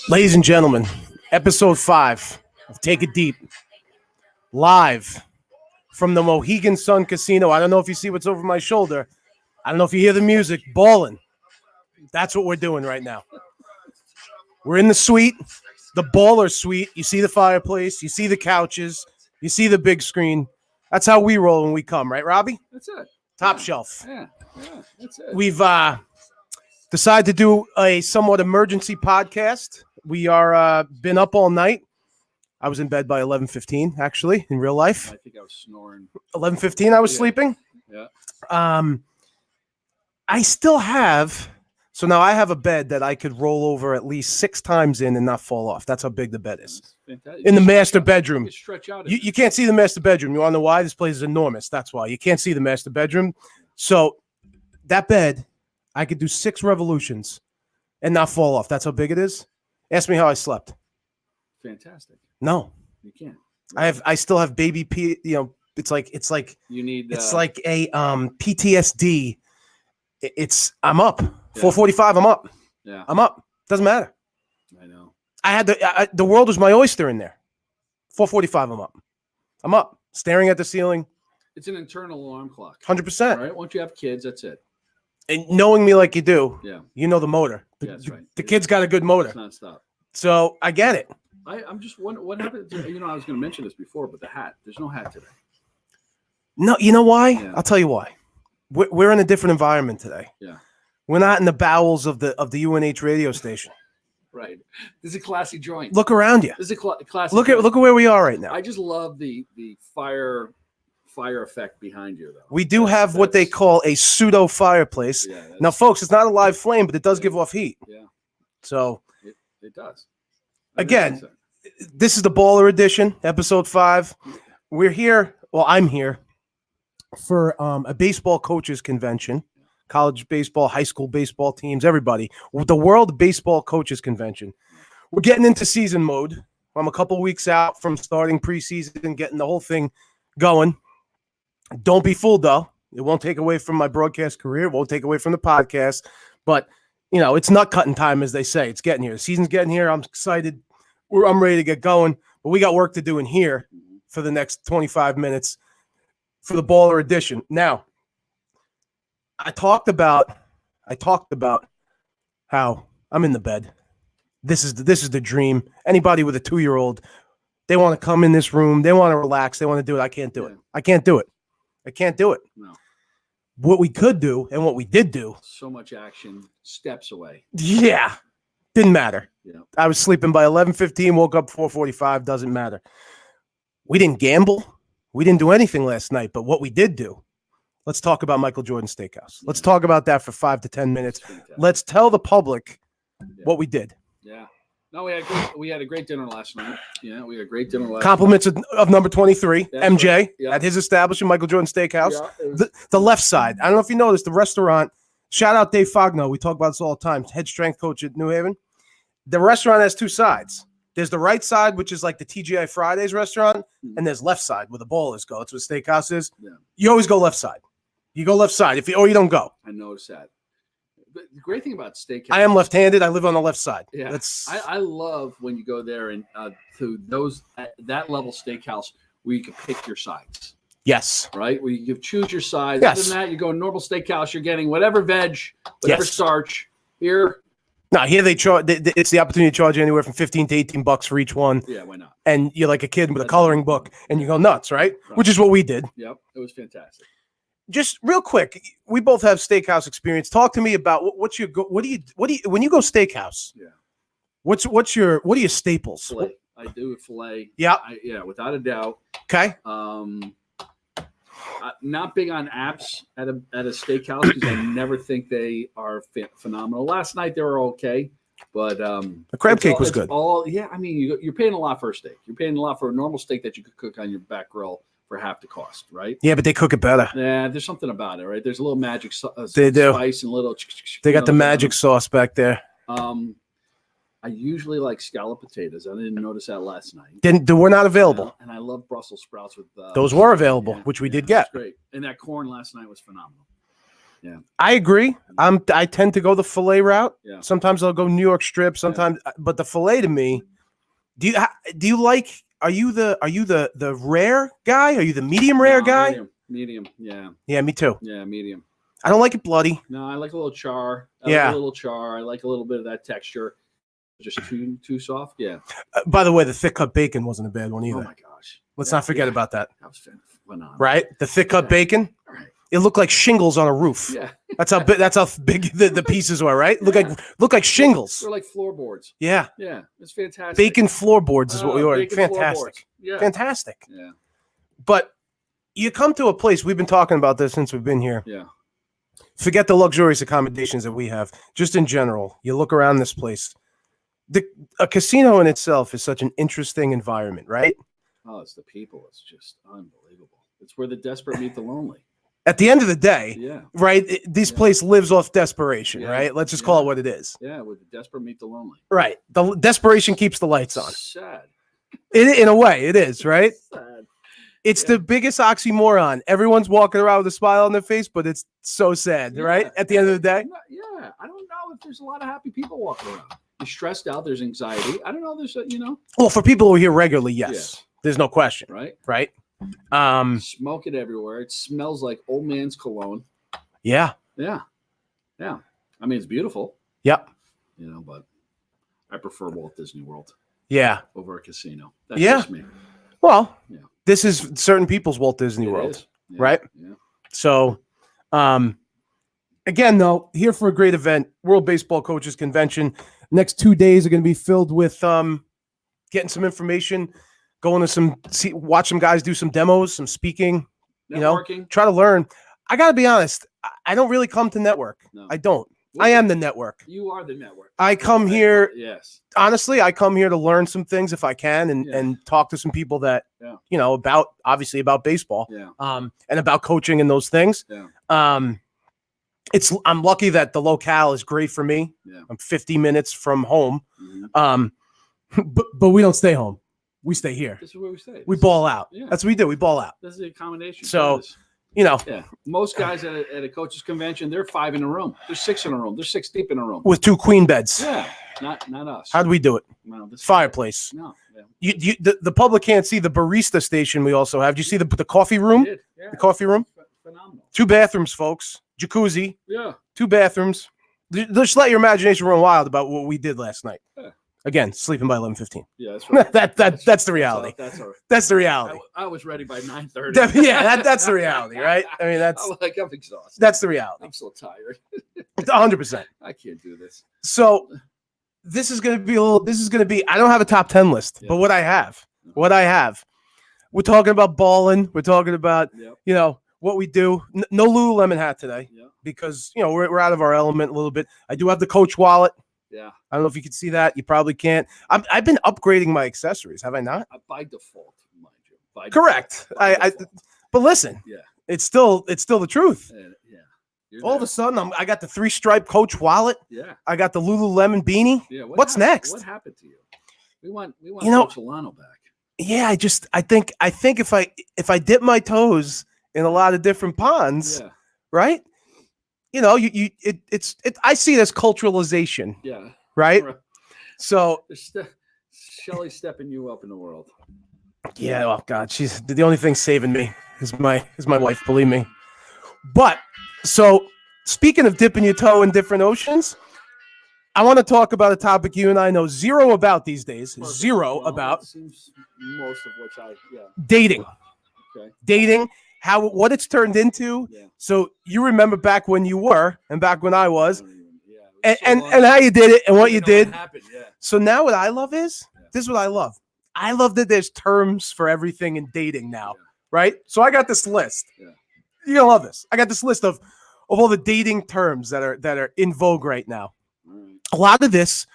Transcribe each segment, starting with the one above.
Ladies and gentlemen, episode 5 of Take It Deep, live from the Mohegan Sun Casino. I don't know if you see what's over my shoulder. I don't know if you hear the music, ballin'. That's what we're doing right now. We're in the suite, the baller suite. You see the fireplace, you see the couches, you see the big screen. That's how we roll when we come, right, Robbie? That's it. Top shelf. Yeah, that's it. We've decided to do a somewhat emergency podcast. We are been up all night. I was in bed by 11:15, actually, in real life. I think I was snoring. 11:15, I was sleeping. Yeah. I still have. So now I have a bed that I could roll over at least 6 times in and not fall off. That's how big the bed is. In the master bedroom. You stretch out. You can't see the master bedroom. You want to know why? This place is enormous. That's why. You can't see the master bedroom. So that bed, I could do 6 revolutions and not fall off. That's how big it is. Ask me how I slept. Fantastic. No. You can't. I still have baby P, it's like you need it's like a PTSD. I'm up. 4:45, I'm up. Yeah. I'm up. Doesn't matter. I know. I had the world was my oyster in there. 4:45, I'm up. I'm up. Staring at the ceiling. It's an internal alarm clock. 100%. Right? Once you have kids, that's it. And knowing me like you do, you know the motor. That's right. The kid's got a good motor. It's nonstop. So I get it. I'm just wondering what happened to, I was going to mention this before, but the hat. There's no hat today. No, you know why? Yeah. I'll tell you why. We're in a different environment today. Yeah. We're not in the bowels of the UNH radio station. Right. This is a classy joint. Look around you. This is a classy. Look at where we are right now. I just love the fire effect behind you, though. We do have what they call a pseudo fireplace. Yeah, now, folks, it's not a live flame, but it does give off heat. Yeah. So it does. Again, this is the Baller Edition, episode 5. We're here. Well, I'm here for a baseball coaches convention. College baseball, high school baseball teams, everybody. The World Baseball Coaches Convention. We're getting into season mode. I'm a couple weeks out from starting preseason, getting the whole thing going. Don't be fooled, though. It won't take away from my broadcast career. It won't take away from the podcast. But, it's nut cutting time, as they say. It's getting here. The season's getting here. I'm excited. I'm ready to get going. But we got work to do in here for the next 25 minutes for the Baller Edition. Now, I talked about how I'm in the bed. This is the dream. Anybody with a 2-year-old, they want to come in this room. They want to relax. They want to do it. I can't do it. I can't do it. I can't do it. No. What we could do and what we did do. So much action, steps away. Yeah. Didn't matter. Yeah. I was sleeping by 11:15, woke up 4:45. Doesn't matter. We didn't gamble. We didn't do anything last night. But what we did do, let's talk about Michael Jordan Steakhouse. Let's talk about that for 5 to 10 minutes. Let's tell the public what we did. Yeah. No, we had a great dinner last night. Yeah, we had a great dinner last night. Compliments of number 23, That's MJ, right. Yeah. at his establishment, Michael Jordan Steakhouse. Yeah, the left side. I don't know if you noticed, the restaurant, shout out Dave Fogno. We talk about this all the time, head strength coach at New Haven. The restaurant has 2 sides. There's the right side, which is like the TGI Fridays restaurant, and there's left side where the ballers go. That's what Steakhouse is. Yeah. You always go left side. You go left side, or you don't go. I noticed that. But the great thing about Steakhouse, I am left-handed. I live on the left side. Yeah, I love when you go there and to that level steakhouse where you can pick your sides. Yes. Right, where you choose your sides. Yes. Other than that, you go normal steakhouse. You're getting whatever veg, whatever starch. Here, no, here they charge. It's the opportunity to charge anywhere from $15 to $18 for each one. Yeah, why not? And you're like a kid with a coloring book, and you go nuts, right? Which is what we did. Yep, it was fantastic. Just real quick, we both have steakhouse experience. Talk to me about what do you when you go steakhouse? Yeah. What are your staples? Filet. I do a filet. Yeah. Without a doubt. Okay. Not big on apps at a steakhouse because I never think they are phenomenal. Last night they were okay, but the crab cake was good. I mean, you're paying a lot for a steak. You're paying a lot for a normal steak that you could cook on your back grill for half the cost, right? Yeah, but they cook it better. Yeah, there's something about it, right? There's a little magic they do. Spice and a little. They got the magic sauce back there. I usually like scalloped potatoes. I didn't notice that last night. They were not available. And I love Brussels sprouts with those were available, which we did get. Great. And that corn last night was phenomenal. Yeah. I agree. I tend to go the filet route. Yeah. Sometimes I'll go New York strip. Sometimes, but the filet to me. Do you like? Are you the rare guy? Are you the medium rare guy? Medium. Yeah. Yeah, me too. Yeah, medium. I don't like it bloody. No, I like a little char. I like a little bit of that texture. Just too soft. Yeah. By the way, the thick cut bacon wasn't a bad one either. Oh my gosh. Let's not forget about that. That was phenomenal. Right? The thick cut bacon. Right. It looked like shingles on a roof. Yeah. That's how big the pieces were, right? Look like shingles. They're like floorboards. Yeah. Yeah. It's fantastic. Bacon floorboards is what we ordered. Bacon Fantastic. floorboards. Yeah. Fantastic. Yeah. But you come to a place, we've been talking about this since we've been here. Yeah. Forget the luxurious accommodations that we have. Just in general, you look around this place. A casino in itself is such an interesting environment, right? Oh, it's the people. It's just unbelievable. It's where the desperate meet the lonely. At the end of the day, Yeah. right? This place lives off desperation, Yeah. right? Let's just call it what it is. Yeah, where the desperate meet the lonely. Right. The desperation keeps the lights on. Sad. In a way, it is, right? Sad. It's the biggest oxymoron. Everyone's walking around with a smile on their face, but it's so sad, right? At the end of the day. Yeah. I don't know if there's a lot of happy people walking around. You're stressed out. There's anxiety. I don't know. There's Well, for people who are here regularly, yes. There's no question. Right. Smoke it everywhere. It smells like old man's cologne. Yeah. Yeah. I mean, it's beautiful. Yep. But I prefer Walt Disney World. Yeah. Over a casino. That's just me. Well, this is certain people's Walt Disney World, right? Yeah. So, again, though, here for a great event, World Baseball Coaches Convention. Next 2 days are going to be filled with getting some information, going to watch some guys do some demos, some speaking, Networking. Try to learn. I got to be honest. I don't really come to network. No. I don't. I am the network. You are the network. I come here. Yes. Honestly, I come here to learn some things if I can and talk to some people that, obviously about baseball, and about coaching and those things. Yeah. I'm lucky that the locale is great for me. Yeah. I'm 50 minutes from home. Mm-hmm. But we don't stay home. We stay here. This is where we stay. We ball out. Yeah. That's what we do. We ball out. This is the accommodation. So, most guys at a coaches convention, they're 5 in a room. They're 6 in a room. They're 6 deep in a room. With 2 queen beds. Yeah. Not us. How'd we do it? Well, fireplace. No. Yeah. The public can't see the barista station we also have. Do you see the coffee room? Yeah. The coffee room? Phenomenal. 2 bathrooms, folks. Jacuzzi. Yeah. 2 bathrooms. Just let your imagination run wild about what we did last night. Yeah. Again, sleeping by 11:15. Yeah, that's right. That's the reality. That's the reality. I was ready by 9:30. Yeah, that's the reality, right? I mean, I'm exhausted. That's the reality. I'm so tired. 100%. I can't do this. So this is going to be, I don't have a top 10 list, but what I have, we're talking about balling. We're talking about, what we do. No Lululemon hat today because, we're out of our element a little bit. I do have the Coach wallet. Yeah. I don't know if you can see that. You probably can't. I've been upgrading my accessories. Have I not? By default, mind you. Correct. But listen, it's still the truth. All of a sudden, I got the 3-stripe Coach wallet. Yeah. I got the Lululemon beanie. Yeah. What's next? What happened to you? We want Coach Celano back. Yeah. I think if I dip my toes in a lot of different ponds, right? I see it as culturalization. Yeah. Right. So Shelly's stepping you up in the world. Yeah. Oh God, she's the only thing saving me is my wife. Believe me. But so speaking of dipping your toe in different oceans, I want to talk about a topic you and I know zero about these days. Perfect. Zero about. Seems most of which dating. Okay. Dating. What it's turned into. Yeah. So you remember back when you were and back when I was, and how you did it and what you did. So now what I love is this is what I love. I love that there's terms for everything in dating now, right? So I got this list. Yeah. You're gonna love this. I got this list of all the dating terms that are in vogue right now. Right. A lot of this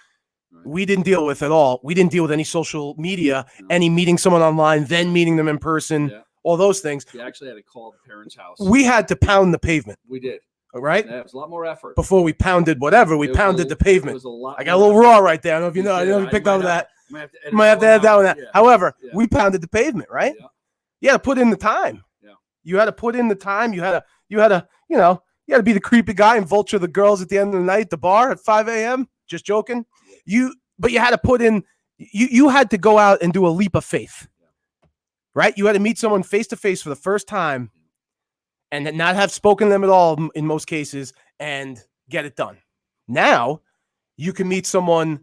we didn't deal with at all. We didn't deal with any social media, any meeting someone online, then meeting them in person. Yeah. All those things. We actually had to call the parents' house. We had to pound the pavement. We did. All right? Yeah, it was a lot more effort. Before we pounded whatever, we pounded the pavement. It was a lot. I got a little raw right there. I don't know if you know. I don't know if you picked up that. Might have to edit that one out. However, we pounded the pavement, right? Yeah. You had to put in the time. Yeah. You had to put in the time. You had to, You got to be the creepy guy and vulture the girls at the end of the night at the bar at 5 a.m. Just joking. But you had to put in. You had to go out and do a leap of faith, right? You had to meet someone face to face for the first time, and not have spoken to them at all in most cases, and get it done. Now, you can meet someone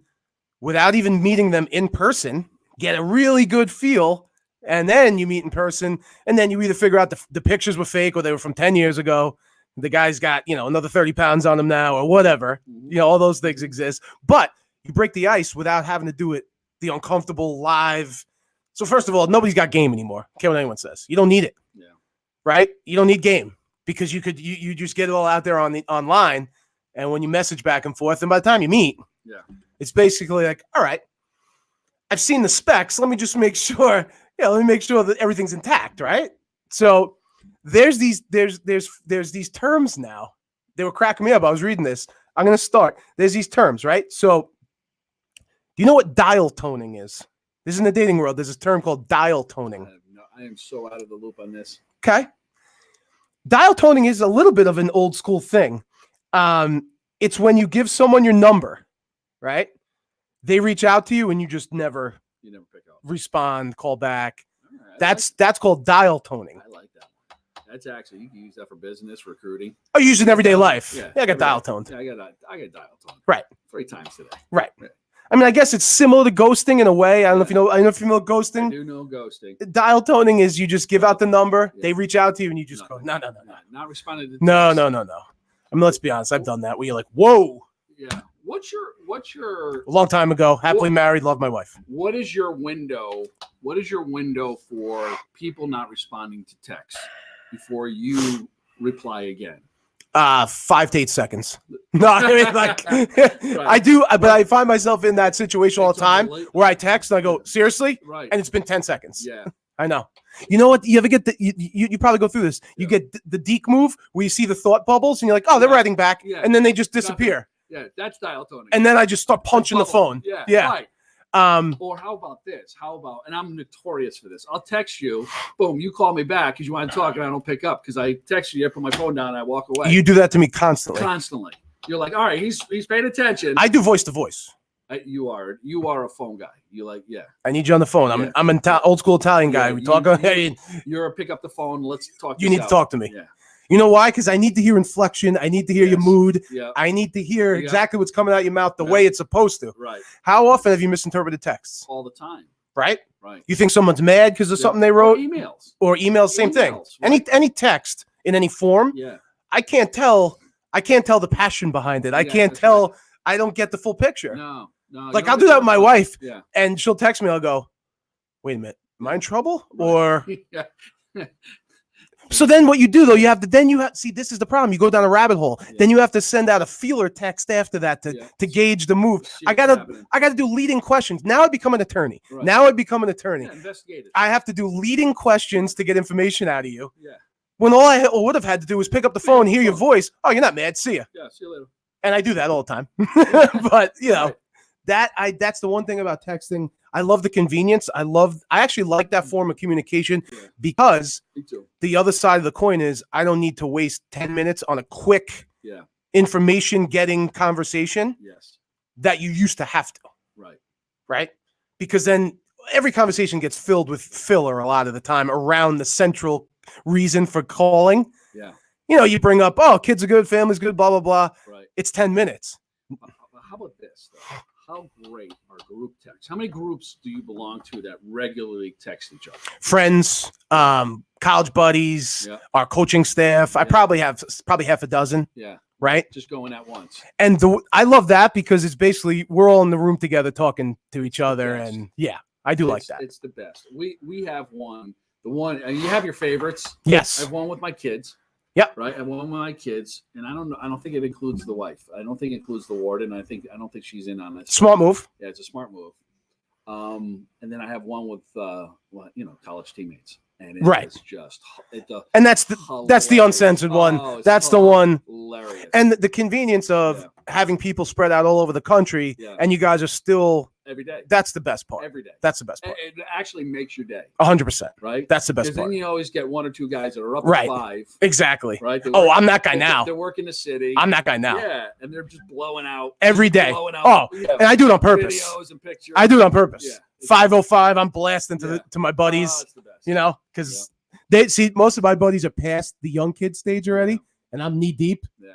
without even meeting them in person, get a really good feel, and then you meet in person, and then you either figure out the pictures were fake or they were from 10 years ago. The guy's got, another 30 pounds on him now or whatever. All those things exist. But you break the ice without having to do it the uncomfortable live. So first of all, nobody's got game anymore. I care what anyone says. You don't need it. Yeah. Right? You don't need game because you just get it all out there online, and when you message back and forth, and by the time you meet, it's basically like, all right, I've seen the specs. Let me just make sure, that everything's intact, right? So there's these terms now. They were cracking me up. I was reading this. I'm going to start. There's these terms, right? So do you know what dial toning is? This is in the dating world. There's this term called dial toning. I am so out of the loop on this. Okay. Dial toning is a little bit of an old school thing. It's when you give someone your number, right? They reach out to you and you just never pick up, respond, call back. Right, that's called dial toning. I like that one. That's actually, you can use that for business, recruiting. I use it in everyday life. Yeah, I got dial toned. Yeah, I got dial toned. Right. 3 times today. Right. I mean, I guess it's similar to ghosting in a way. I don't know if you know. I don't know if you know ghosting. I do know ghosting. Dial toning is you just give out the number, they reach out to you, and you just go, no. Not responding to No. I mean, let's be honest. I've done that. Where you're like, whoa. Yeah. What's your A long time ago, happily married, love my wife. What is your window? What is your window for people not responding to texts before you reply again? 5 to 8 seconds. No, I mean, like, Right. I do, but I find myself in that situation all the time where I text and I go, seriously? Right. And it's been 10 seconds. Yeah. I know. You know what? You ever get you probably go through this. You get the deke move where you see the thought bubbles and you're like, oh, they're writing back. Yeah. And then they just disappear. Yeah, that's dial toning. And then I just start punching the phone. Yeah. Right. Um, Or how about this? And I'm notorious for this. I'll text you, boom, you call me back because you want to talk and I don't pick up because I text you, I put my phone down and I walk away. You do that to me constantly. Constantly. You're like, all right, he's paying attention. I do voice to voice. You are a phone guy. You like, yeah. I need you on the phone. I'm an old school Italian guy. We talk. You're a pick up the phone. Let's talk. You need to talk to me. Yeah. You know why? Because I need to hear inflection. I need to hear your mood. Yeah. I need to hear exactly what's coming out your mouth the way it's supposed to. Right. How often have you misinterpreted texts? All the time. Right? Right. You think someone's mad because of something they wrote? Or emails, same thing. Right. Any text in any form. Yeah. I can't tell the passion behind it. I can't tell. Right. I don't get the full picture. No. Like I'll do that with my wife. Yeah. And she'll text me. I'll go, wait a minute. Am I in trouble? Right. Or so then what you do though, you have see, this is the problem. You go down a rabbit hole. Yeah. Then you have to send out a feeler text after that to gauge the move. I gotta do leading questions. Now I become an attorney. Right. Yeah, investigate it. I have to do leading questions to get information out of you. Yeah. When all I would have had to do was pick up the phone, hear your voice. Oh, you're not mad. See ya. Yeah, see you later. And I do that all the time. But that's the one thing about texting. I love the convenience. I actually like that form of communication because the other side of the coin is I don't need to waste 10 minutes on a quick information getting conversation that you used to have to. Right. Because then every conversation gets filled with filler a lot of the time around the central reason for calling. Yeah. You bring up, oh, kids are good, family's good, blah, blah, blah. Right. It's 10 minutes. How about this, though? How great are group texts? How many groups do you belong to that regularly text each other? Friends, college buddies, our coaching staff. I probably have half a dozen. Yeah. Right. Just going at once. And I love that because it's basically we're all in the room together talking to each other. And I do like that. It's the best. We have one. And you have your favorites. Yes. I have one with my kids. Yep. Right. I have one with my kids, and I don't know. I don't think it includes the wife. I don't think it includes the warden. I don't think she's in on it. Smart move. Yeah, it's a smart move. And then I have one with college teammates, and it's just and that's the uncensored one. That's the one. Hilarious. And the convenience of having people spread out all over the country, and you guys are still every day. That's the best part. Every day. That's the best part. It actually makes your day. 100%. Right? That's the best Because part. then you always get one or two guys that are up Right. at 5. Exactly. Right? I'm that guy now. They're working the city. I'm that guy now. Yeah, and they're just blowing out. Every day. Out, and I do it on purpose. Videos and pictures. I do it on purpose. Yeah. 5:05, I'm blasting to my buddies, it's the best. because they see most of my buddies are past the young kid stage already, and I'm knee deep. Yeah.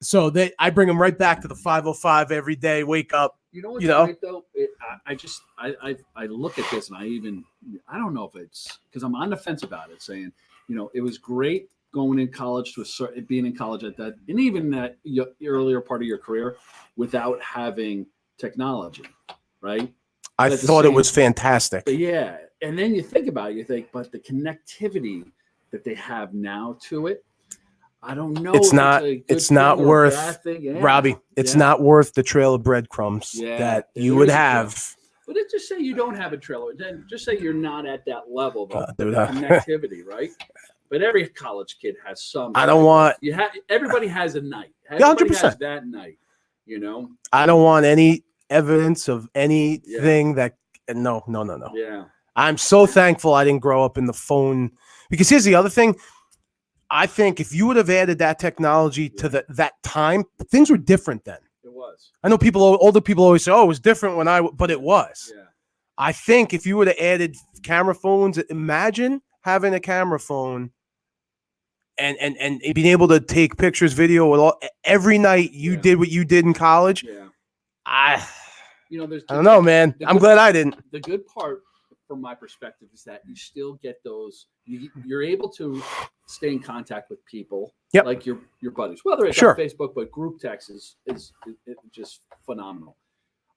So I bring them right back to the 5:05 every day. Wake up. You know what's great though? I look at this and I don't know if it's because I'm on the fence about it, saying, it was great going in college being in college at that, and even that earlier part of your career without having technology, right? I thought it was fantastic. Yeah. And then you think about it, but the connectivity that they have now to it, I don't know. It's not worth, Robbie, it's not worth the trail of breadcrumbs that you would have. But it just say you don't have a trail. Then just say you're not at that level of connectivity, right? But every college kid has some. I don't want. Everybody has a night. Everybody 100%. Has that night, I don't want any evidence of anything that. No. Yeah. I'm so thankful I didn't grow up in the phone, because here's the other thing. I think if you would have added that technology to that time, things were different then. It was. I know older people always say, "Oh, it was different but it was." Yeah. I think if you would have added camera phones, imagine having a camera phone and being able to take pictures, video with every night you did what you did in college. Yeah. I don't know, man. I'm glad I didn't. The good part, from my perspective, is that you still get those. You're able to stay in contact with people, like your buddies, whether it's on Facebook, but group text is just phenomenal.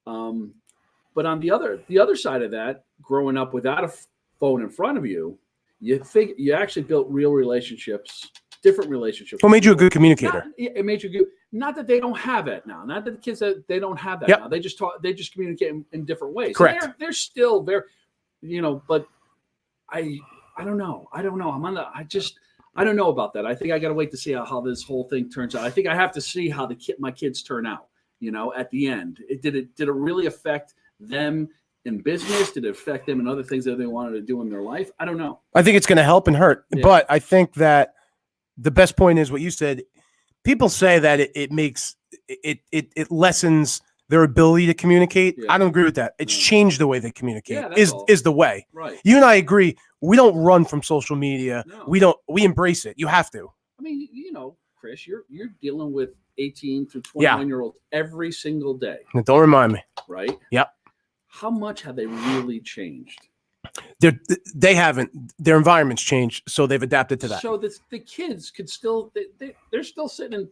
But on the other side of that, growing up without a phone in front of you, you actually built real relationships, different relationships. What made you a good communicator? It made you good. Not that they don't have it now. Not that the kids they don't have that now. They just talk. They just communicate in different ways. Correct. So they're still very, But I don't know. I don't know. I don't know about that. I think I got to wait to see how this whole thing turns out. I think I have to see how my kids turn out. At the end, did it really affect them in business? Did it affect them in other things that they wanted to do in their life? I don't know. I think it's going to help and hurt, but I think that the best point is what you said. People say that it makes it lessens their ability to communicate. Yeah. I don't agree with that. It's changed the way they communicate. Is the way. Right. You and I agree. We don't run from social media. No. We embrace it. You have to. I mean, Chris, you're dealing with 18 through 21-year-olds every single day. Don't remind me. Right? Yep. How much have they really changed? They haven't. Their environment's changed, so they've adapted to that. So the kids could still they're still sitting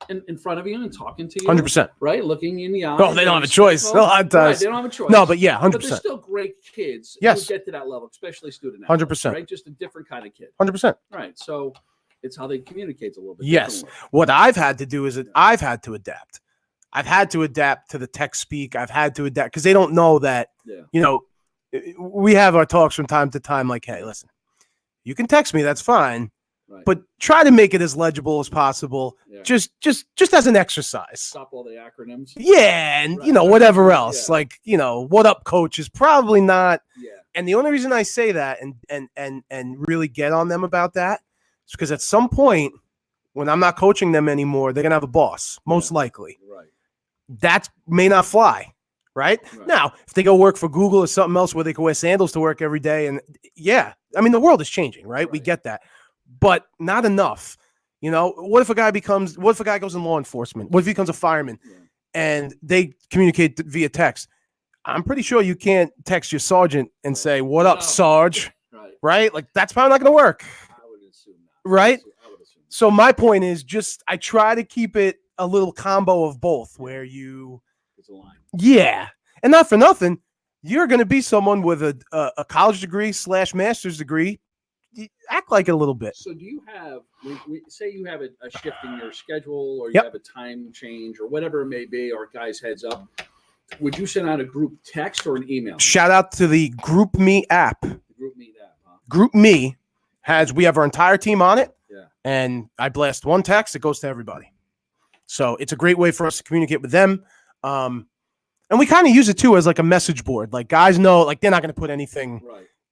in front of you and talking to you. 100%. Right? Looking in the eye. Oh, they don't have a choice. Right, they don't have a choice. No, but 100%. But they're still great kids. Yes. Who get to that level, especially student athletes. 100%. Right? Just a different kind of kid. 100%. Right. So it's how they communicate a little bit. Yes. What I've had to do is I've had to adapt. I've had to adapt to the tech speak. I've had to adapt because they don't know that, we have our talks from time to time like, hey, listen, you can text me. That's fine. Right. But try to make it as legible as possible. Yeah. Just as an exercise. Stop all the acronyms. Yeah. And, whatever else. Yeah. Like, what up, coach is probably not. Yeah. And the only reason I say that and really get on them about that is because at some point when I'm not coaching them anymore, they're going to have a boss, most likely. Right. That may not fly. Right? Now, if they go work for Google or something else where they can wear sandals to work every day. And the world is changing, right? We get that. But not enough. What if a guy goes in law enforcement? What if he becomes a fireman and they communicate via text? I'm pretty sure you can't text your sergeant and say, "What up, Sarge?" Right? Like that's probably not going to work. I would assume that. Right? So my point is I try to keep it a little combo of both where you There's a line. Yeah. And not for nothing, you're going to be someone with a college degree / master's degree. Act like it a little bit. So do you have, say you have a shift in your schedule or you have a time change or whatever it may be, or guys heads up, would you send out a group text or an email? Shout out to the Group Me app. The Group Me app, huh? Group Me we have our entire team on it. Yeah. And I blast one text, it goes to everybody. So it's a great way for us to communicate with them. And And we kind of use it too as like a message board. Like guys know, like they're not going to put anything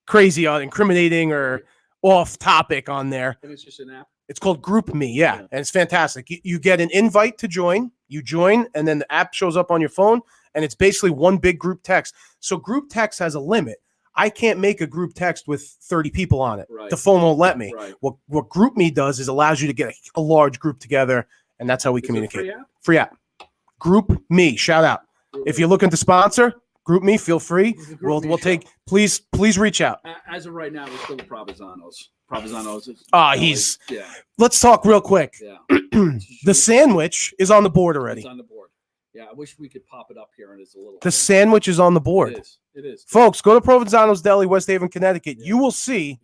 crazy on incriminating or off topic on there. And it's just an app. It's called Group Me, yeah. And it's fantastic. You get an invite to join, you join, and then the app shows up on your phone, and it's basically one big group text. So group text has a limit. I can't make a group text with 30 people on it. The phone won't let me. What Group Me does is allows you to get a large group together, and that's how we communicate. Free app. Group Me, shout out. If you're looking to sponsor, Group Me, feel free. We'll take, please reach out. As of right now, we're still the Provizanos. Let's talk real quick. The sandwich is on the board already. It's on the board. Yeah, I wish we could pop it up here and it's a little. The sandwich is on the board. It is. Folks, go to Provenzano's Deli, West Haven, Connecticut. You will see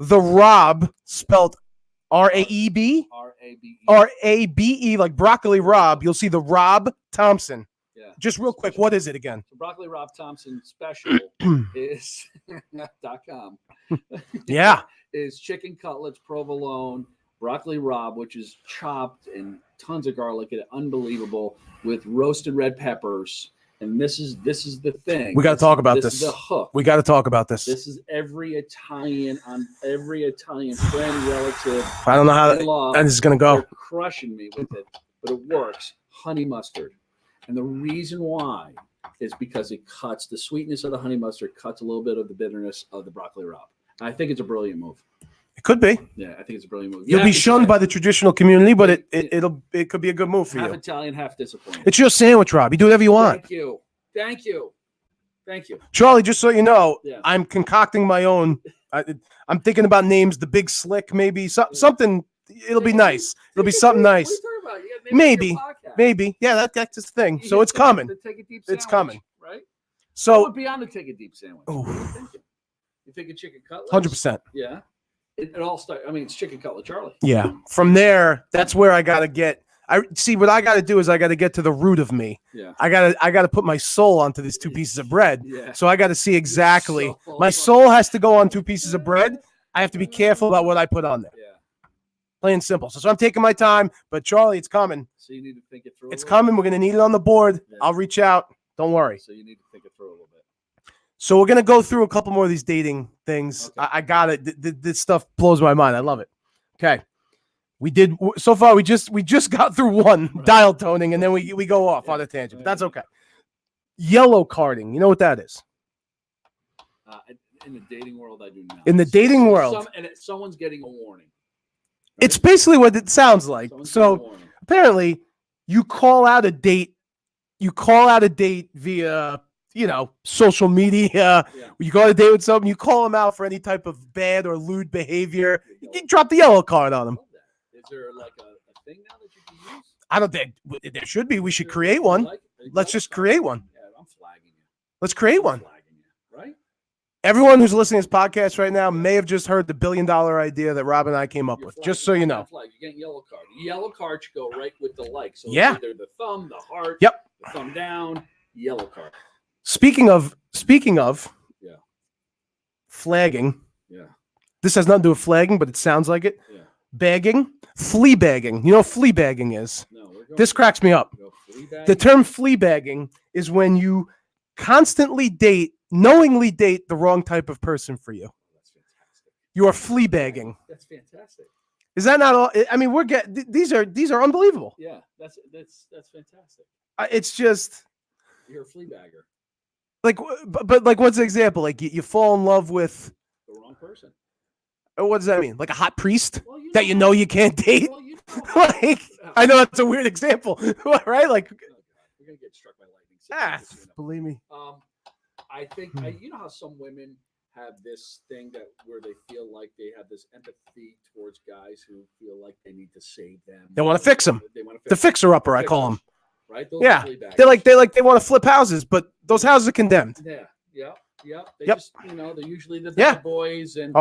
the Rob spelled R-A-E-B? R-A-B-E, like broccoli Rob. You'll see the Rob Thompson. Yeah. Just real quick, what is it again? So broccoli Rob Thompson special is .com. Yeah. Is chicken cutlets, provolone, broccoli Rob, which is chopped and tons of garlic and unbelievable with roasted red peppers. And this is the thing. We got to talk about this. This is the hook. We got to talk about this. This is every Italian friend, relative. I don't know how that is going to go. They're crushing me with it, but it works. Honey mustard. And the reason why is because it cuts the sweetness of the honey mustard, cuts a little bit of the bitterness of the broccoli Rob. I think it's a brilliant move. It could be. Yeah, I think it's a brilliant move. You'll be shunned by the traditional community, but it could be a good move for you. Half Italian, half disappointed. It's your sandwich, Rob. You do whatever you want. Thank you. Charlie, just so you know, I'm concocting my own. I'm thinking about names. The Big Slick, maybe something. It'll be nice. It'll be something nice. What are you talking about? Maybe. Yeah, that's his thing. So it's coming. It's coming. Right. So would be on the Take a Deep sandwich. What are you thinking? You thinking chicken cutlets? 100%. Yeah. It all starts. I mean, it's chicken cutlet Charlie. Yeah. From there, that's where I gotta get. I see. What I gotta do is I gotta get to the root of me. Yeah. I gotta put my soul onto these 2 pieces of bread. Yeah. So I gotta see exactly. My soul has to go on 2 pieces of bread. I have to be careful about what I put on there. Yeah. Plain and simple. So I'm taking my time. But Charlie, it's coming. So you need to think it through. It's coming. We're gonna need it on the board. Yeah. I'll reach out. Don't worry. So you need to think it through a little bit. So we're gonna go through a couple more of these dating things. Okay. I got it. This stuff blows my mind. I love it. Okay, we did so far. We just got through one dial toning, and then we go off on a tangent. But that's okay. Yellow carding. You know what that is? In the dating world, I do not. In the dating world, someone's getting a warning. Right? It's basically what it sounds like. So apparently, you call out a date. You call out a date via, social media. Yeah. You go on a date with someone, you call them out for any type of bad or lewd behavior. You drop the yellow card on them. Is there like a thing now that you can use? I don't think there should be. We should create one. Let's just create one. Yeah, I'm flagging you. Let's create one. Right? Everyone who's listening to this podcast right now may have just heard the $1 billion idea that Rob and I came up with. Just so you know. You're getting yellow card. Yellow card should go right with the like. So yeah. Either the thumb, the heart, the thumb down, yellow card. Speaking of flagging. Yeah. This has nothing to do with flagging, but it sounds like it. Yeah. Bagging. Flea bagging. You know what flea bagging is? No, this cracks me up. The term flea bagging is when you constantly knowingly date the wrong type of person for you. That's fantastic. You are flea bagging. That's fantastic. Is that not all? I mean, these are unbelievable. Yeah, that's fantastic. It's just you're a flea bagger. Like, but like, what's the example? Like, you fall in love with the wrong person. What does that mean? Like a hot priest that you know you can't date? Well, like, I know that's a weird example, right? Like, we're gonna get struck by lightning. Believe me. I think you know how some women have this thing where they feel like they have this empathy towards guys who feel like they need to save them. They want to fix them. The fixer upper, I call them. Right? Yeah. They want to flip houses, but those houses are condemned. Yeah. They just, they're usually the bad boys, and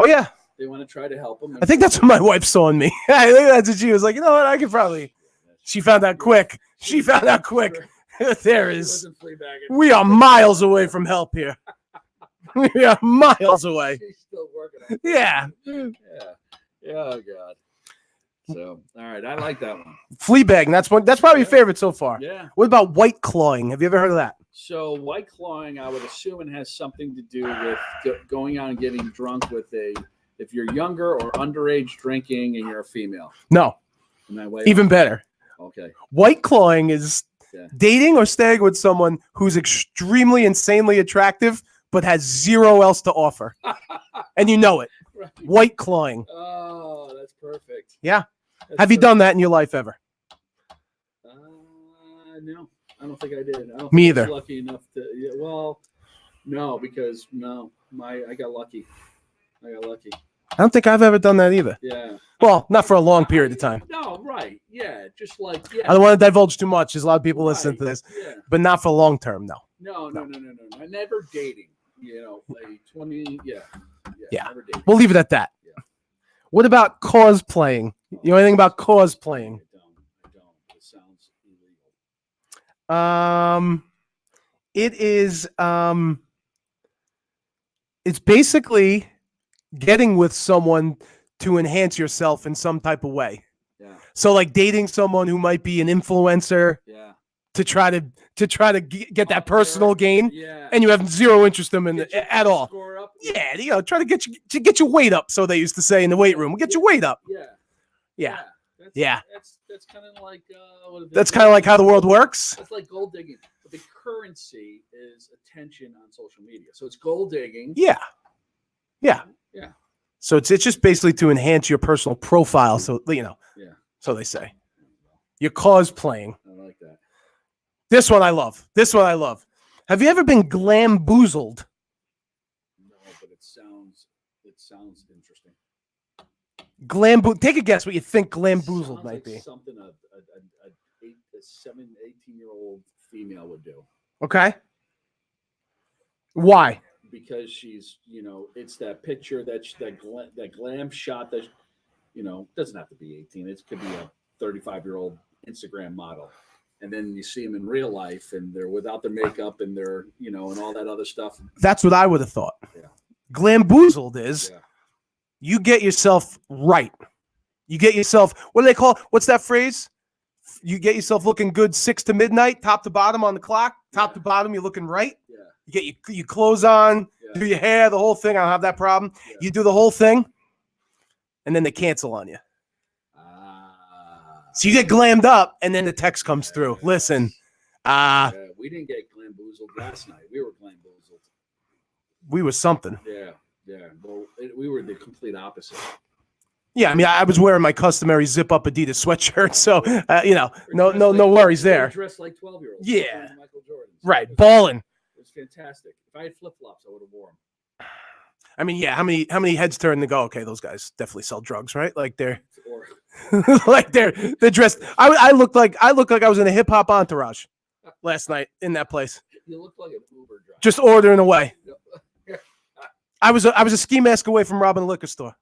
they want to try to help them. I think that's what my wife saw in me. I think that's what she was like. You know what? I could probably. She found out quick. There is. We are miles away from help here. We are miles away. She's still working on it. Yeah. Oh God. So, all right, I like that one. Flea bagging. That's probably your favorite so far. Yeah. What about white clawing? Have you ever heard of that? So white clawing, I would assume it has something to do with going out and getting drunk with if you're younger or underage drinking and you're a female. No. Am I way Even off? better. Okay. White clawing is dating or staying with someone who's extremely, insanely attractive, but has zero else to offer. And you know it. Right. White clawing. Oh, that's perfect. Yeah. That's Have you done that in your life ever? No, I don't think I did. I don't Me think I either. was lucky enough to. Yeah, well, no, because I got lucky. I don't think I've ever done that either. Yeah. Well, not for a long period of time. No, right. Yeah, just like I don't want to divulge too much. There's a lot of people listening to this, Yeah. but not for long term. No. No. I never dating. Like 20. Yeah. Never dating. We'll leave it at that. Yeah. What about cosplaying? You know anything about cosplaying? I don't. It sounds illegal. It is. It's basically getting with someone to enhance yourself in some type of way. Yeah. So, like dating someone who might be an influencer. Yeah. To try to get that personal gain, yeah, and you have zero interest in them at all. Score up. Yeah, try to get your weight up. So they used to say in the weight room, we'll get your weight up. Yeah. That's kind of like that's kind of like how the world works. It's like gold digging. But the currency is attention on social media. So it's gold digging. Yeah. So it's just basically to enhance your personal profile. So Yeah. So they say. You're cosplaying. I like that. This one I love. Have you ever been glamboozled? No, but it sounds interesting. Take a guess what you think glamboozled might be. Something a 18-year-old female would do. Okay. Why? Because she's, it's that picture that glam shot that, doesn't have to be 18. It could be a 35-year-old Instagram model. And then you see them in real life and they're without their makeup and they're, and all that other stuff. That's what I would have thought. Yeah. Glamboozled is you get yourself right. You get yourself, what do they call, what's that phrase? You get yourself looking good 6 to midnight, top to bottom on the clock. Top to bottom, you're looking right. Yeah. You get your clothes on, do your hair, the whole thing. I don't have that problem. Yeah. You do the whole thing, and then they cancel on you. So you get glammed up, and then the text comes through. Listen, we didn't get glamboozled last night. We were glamboozled. We were something. Yeah. Well, we were the complete opposite. Yeah, I mean, I was wearing my customary zip-up Adidas sweatshirt, so no worries there. Dressed like 12-year-olds. Yeah. Michael Jordan. Right, balling. It was fantastic. If I had flip-flops, I would have worn them. I mean, yeah. How many heads turn to go? Okay, those guys definitely sell drugs, right? Like they're they're dressed. I looked like I was in a hip hop entourage last night in that place. You look like an Uber driver. Just ordering away. I was a ski mask away from robbing a liquor store.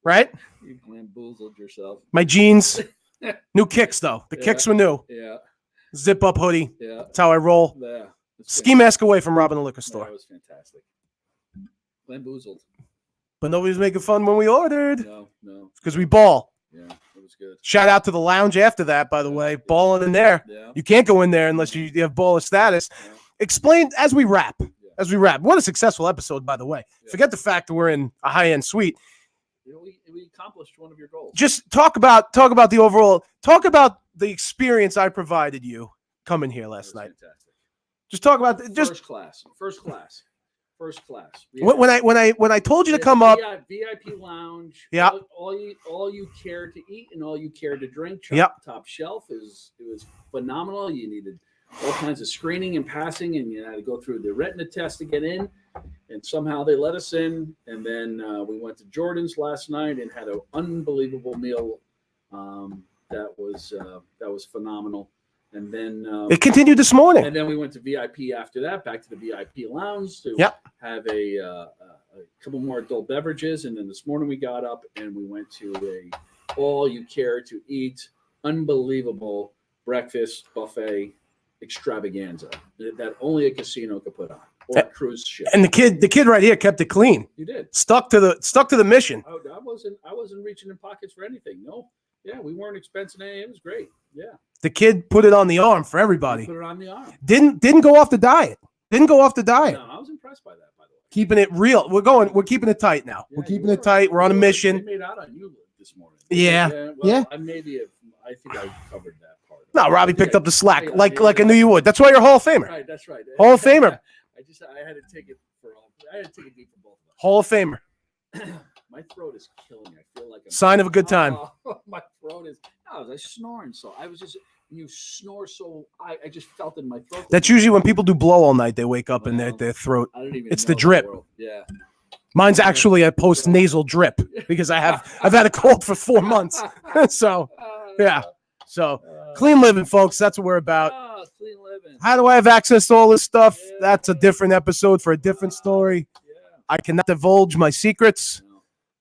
Right? You glamboozled yourself. My jeans, new kicks though. The kicks were new. Yeah. Zip up hoodie. Yeah. That's how I roll. Yeah. Ski mask away from robbing a liquor store. That was fantastic. Glamboozled. But nobody was making fun when we ordered. No. Because we ball. Yeah, it was good. Shout out to the lounge after that, by the way. Balling in there. Yeah. You can't go in there unless you have baller status. Yeah. Explain as we wrap. What a successful episode, by the way. Yeah. Forget the fact that we're in a high-end suite. We accomplished one of your goals. Just talk about the overall. Talk about the experience I provided you coming here last night. Fantastic. Just talk about First class. When I told you to come up, VIP lounge. Yeah. All you cared to eat and all you cared to drink. Top shelf it was phenomenal. You needed all kinds of screening and passing, and you had to go through the retina test to get in. And somehow they let us in. And then we went to Jordan's last night and had an unbelievable meal. That was phenomenal. And then it continued this morning. And then we went to VIP after that, back to the VIP lounge to have a couple more adult beverages. And then this morning we got up and we went to a all you care to eat, unbelievable breakfast buffet extravaganza that only a casino could put on or a cruise ship. And the kid right here kept it clean. You did. Stuck to the mission. Oh, wasn't reaching in pockets for anything. No. Yeah, we weren't expensing anything. It was great. Yeah. The kid put it on the arm for everybody. Put it on the arm. Didn't go off the diet. Didn't go off the diet. No, I was impressed by that, by the way. Keeping it real. We're keeping it tight now. Yeah, we're keeping it tight. We're on a mission. They made out on you this morning. Yeah. Well, I think I covered that part. No, Robbie picked up the slack like I knew you would. That's why you're a Hall of Famer. Right, that's right. Hall of Famer. I had to take it deep for both of us. Hall of Famer. My throat is killing me. I feel like sign of a good time. My throat is. I was snoring, so I was just. You snore, so I just felt in my throat. That's usually when people do blow all night. They wake up in their throat. I don't even. It's know the drip. Yeah. Mine's actually a post nasal drip because I've had a cold for 4 months. So yeah. So clean living, folks. That's what we're about. Clean living. How do I have access to all this stuff? Yeah. That's a different episode for a different story. Yeah. I cannot divulge my secrets,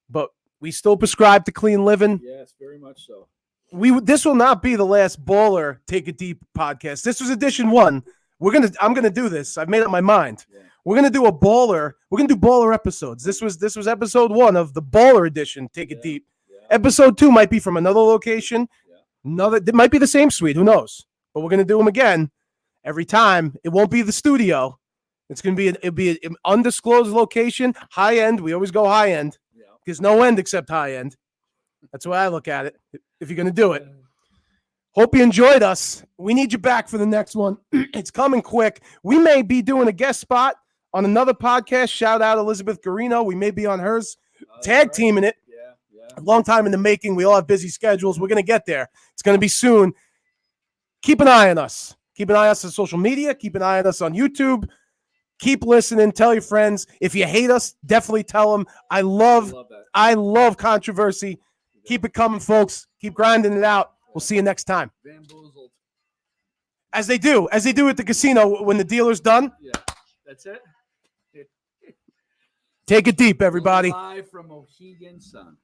but we still prescribe to clean living. Yes, very much so. This will not be the last Baller Take It Deep podcast. This was edition 1. I'm gonna do this. I've made up my mind. Yeah. We're gonna do We're gonna do baller episodes. This was episode 1 of the Baller edition. Take It Deep. Yeah. Episode 2 might be from another location. Yeah. It might be the same suite. Who knows? But we're gonna do them again every time. It won't be the studio. It's gonna be an undisclosed location, high end. We always go high end. Yeah. There's no end except high end. That's the way I look at it. If you're gonna do it. Hope you enjoyed us. We need you back for the next one. It's coming quick. We may be doing a guest spot on another podcast. Shout out Elizabeth Garino. We may be on hers. Tag teaming it. Yeah. A long time in the making. We all have busy schedules. We're going to get there. It's going to be soon. Keep an eye on us. Keep an eye on us on social media. Keep an eye on us on YouTube. Keep listening. Tell your friends. If you hate us, definitely tell them. I love controversy. Keep it coming, folks. Keep grinding it out. We'll see you next time. Bamboozled. As they do at the casino when the dealer's done. Yeah, that's it. Take it deep, everybody. Live from Mohegan Sun.